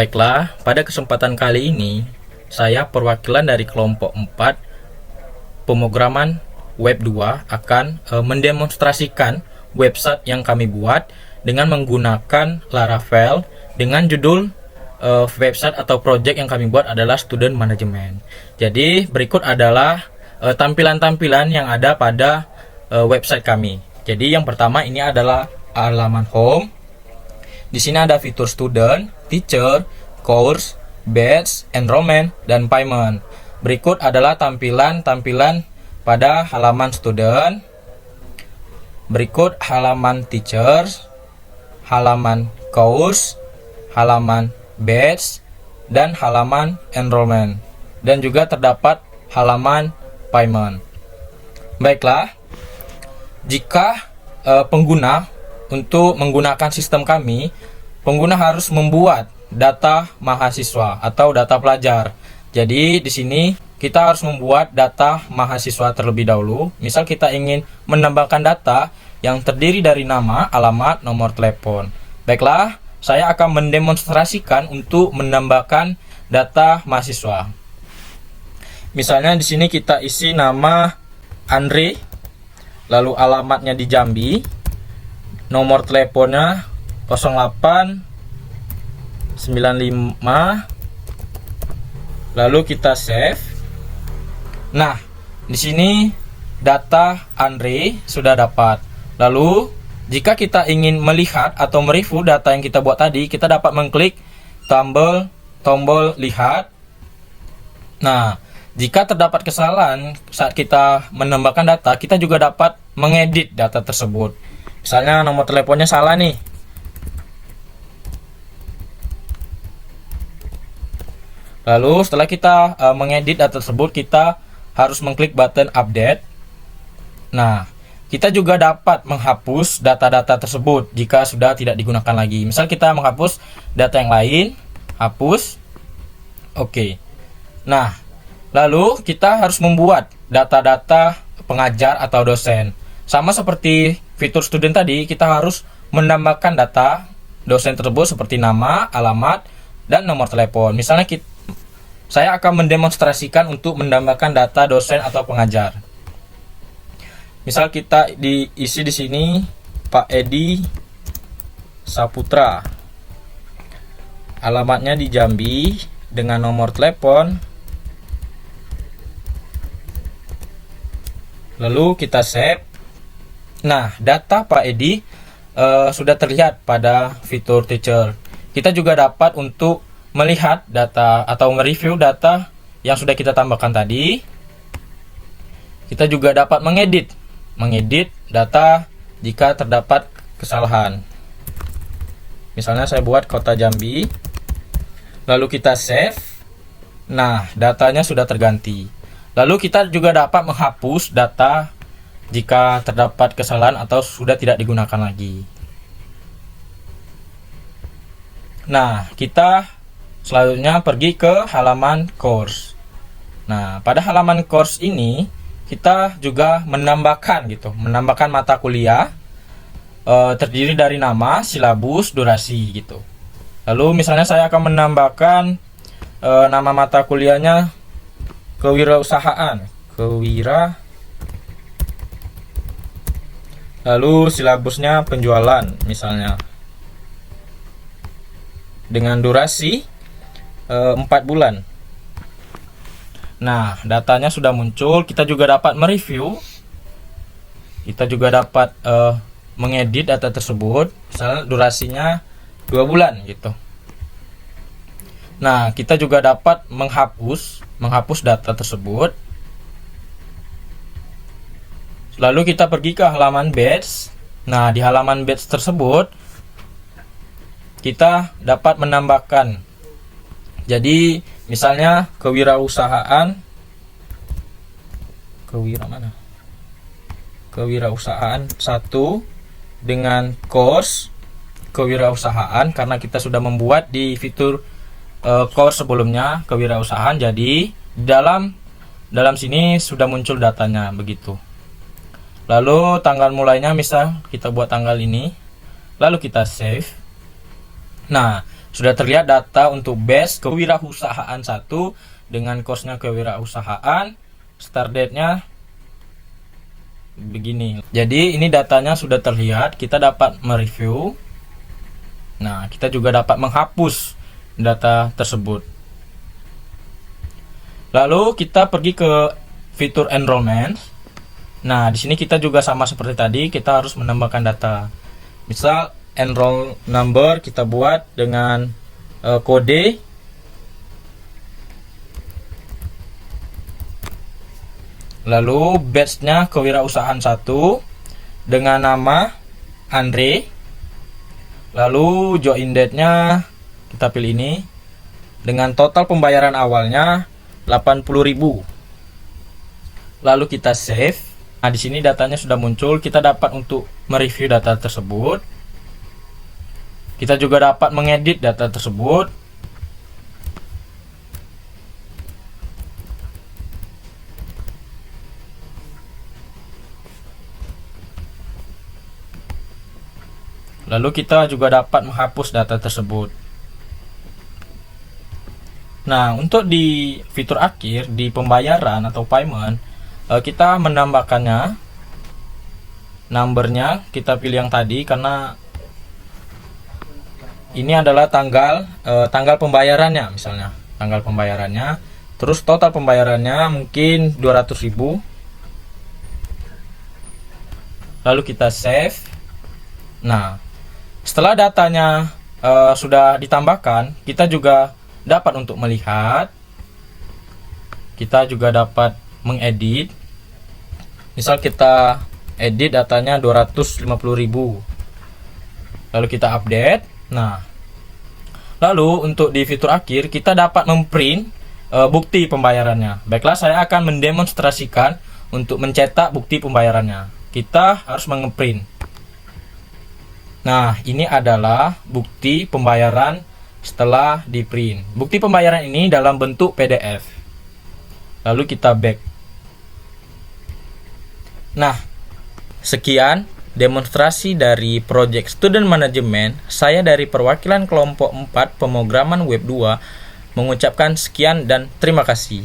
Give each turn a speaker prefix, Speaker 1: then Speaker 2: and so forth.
Speaker 1: Baiklah, pada kesempatan kali ini saya perwakilan dari kelompok 4 pemrograman web 2 akan mendemonstrasikan website yang kami buat dengan menggunakan Laravel dengan judul website atau project yang kami buat adalah Student Management. Jadi berikut adalah tampilan-tampilan yang ada pada website kami. Jadi yang pertama ini adalah halaman home. Di sini ada fitur student, teacher, course, batch, enrollment, dan payment. Berikut adalah tampilan-tampilan pada halaman student. Berikut halaman teachers, halaman course, halaman batch, dan halaman enrollment. Dan juga terdapat halaman payment. Baiklah, jika pengguna untuk menggunakan sistem kami, pengguna harus membuat data mahasiswa atau data pelajar. Jadi di sini kita harus membuat data mahasiswa terlebih dahulu. Misal kita ingin menambahkan data yang terdiri dari nama, alamat, nomor telepon. Baiklah, saya akan mendemonstrasikan untuk menambahkan data mahasiswa. Misalnya di sini kita isi nama Andre, lalu alamatnya di Jambi, nomor teleponnya 0895, lalu kita save. Nah, di sini data Andre sudah dapat. Lalu jika kita ingin melihat atau mereview data yang kita buat tadi, kita dapat mengklik tombol lihat. Nah, jika terdapat kesalahan saat kita menambahkan data, kita juga dapat mengedit data tersebut. Misalnya nomor teleponnya salah nih. Lalu setelah kita mengedit data tersebut, kita harus mengklik button update. Nah, kita juga dapat menghapus data-data tersebut jika sudah tidak digunakan lagi. Misal kita menghapus data yang lain, hapus. Oke. Nah, lalu kita harus membuat data-data pengajar atau dosen. Sama seperti fitur student tadi, kita harus menambahkan data dosen tersebut seperti nama, alamat, dan nomor telepon. Misalnya saya akan mendemonstrasikan untuk menambahkan data dosen atau pengajar. Misal kita diisi di sini Pak Edi Saputra. Alamatnya di Jambi dengan nomor telepon. Lalu kita save. Nah, data Pak Edi sudah terlihat pada fitur teacher. Kita juga dapat untuk melihat data atau mereview data yang sudah kita tambahkan tadi. Kita juga dapat mengedit data jika terdapat kesalahan. Misalnya saya buat kota Jambi, lalu kita save. Nah, datanya sudah terganti. Lalu kita juga dapat menghapus data jika terdapat kesalahan atau sudah tidak digunakan lagi. Nah, kita selanjutnya pergi ke halaman course. Nah, pada halaman course ini kita juga menambahkan mata kuliah terdiri dari nama, silabus, durasi gitu. Lalu misalnya saya akan menambahkan nama mata kuliahnya kewirausahaan, lalu silabusnya penjualan misalnya, dengan durasi 4 bulan. Nah, datanya sudah muncul. Kita juga dapat mereview. Kita juga dapat mengedit data tersebut. Misalnya durasinya 2 bulan gitu. Nah, kita juga dapat menghapus data tersebut. Lalu kita pergi ke halaman batch. Nah, di halaman batch tersebut kita dapat menambahkan. Jadi, misalnya kewirausahaan Kewirausahaan 1 dengan course kewirausahaan, karena kita sudah membuat di fitur course sebelumnya kewirausahaan. Jadi, dalam sini sudah muncul datanya begitu. Lalu tanggal mulainya misal kita buat tanggal ini, lalu kita save. Nah, sudah terlihat data untuk batch kewirausahaan 1 dengan course-nya kewirausahaan. Start date-nya begini. Jadi ini datanya sudah terlihat, kita dapat mereview. Nah, kita juga dapat menghapus data tersebut. Lalu kita pergi ke fitur enrollment. Nah, di sini kita juga sama seperti tadi, kita harus menambahkan data. Misal enroll number kita buat dengan kode. Lalu batch-nya kewirausahaan 1 dengan nama Andre. Lalu join date-nya kita pilih ini dengan total pembayaran awalnya 80.000. Lalu kita save. Nah, di sini datanya sudah muncul. Kita dapat untuk mereview data tersebut. Kita juga dapat mengedit data tersebut. Lalu kita juga dapat menghapus data tersebut. Nah, untuk di fitur akhir di pembayaran atau payment, kita menambahkannya numbernya, kita pilih yang tadi karena ini adalah tanggal pembayarannya, misalnya tanggal pembayarannya, terus total pembayarannya mungkin 200.000. Lalu kita save. Nah, setelah datanya sudah ditambahkan, kita juga dapat untuk melihat, kita juga dapat mengedit. Misal kita edit datanya 250.000, lalu kita update. Nah, lalu untuk di fitur akhir kita dapat memprint bukti pembayarannya. Baiklah, saya akan mendemonstrasikan untuk mencetak bukti pembayarannya. Kita harus mengeprint. Nah, ini adalah bukti pembayaran setelah di print. Bukti pembayaran ini dalam bentuk PDF. Lalu kita back. Nah, sekian demonstrasi dari Project Student Management. Saya dari perwakilan kelompok 4 pemrograman web 2 mengucapkan sekian dan terima kasih.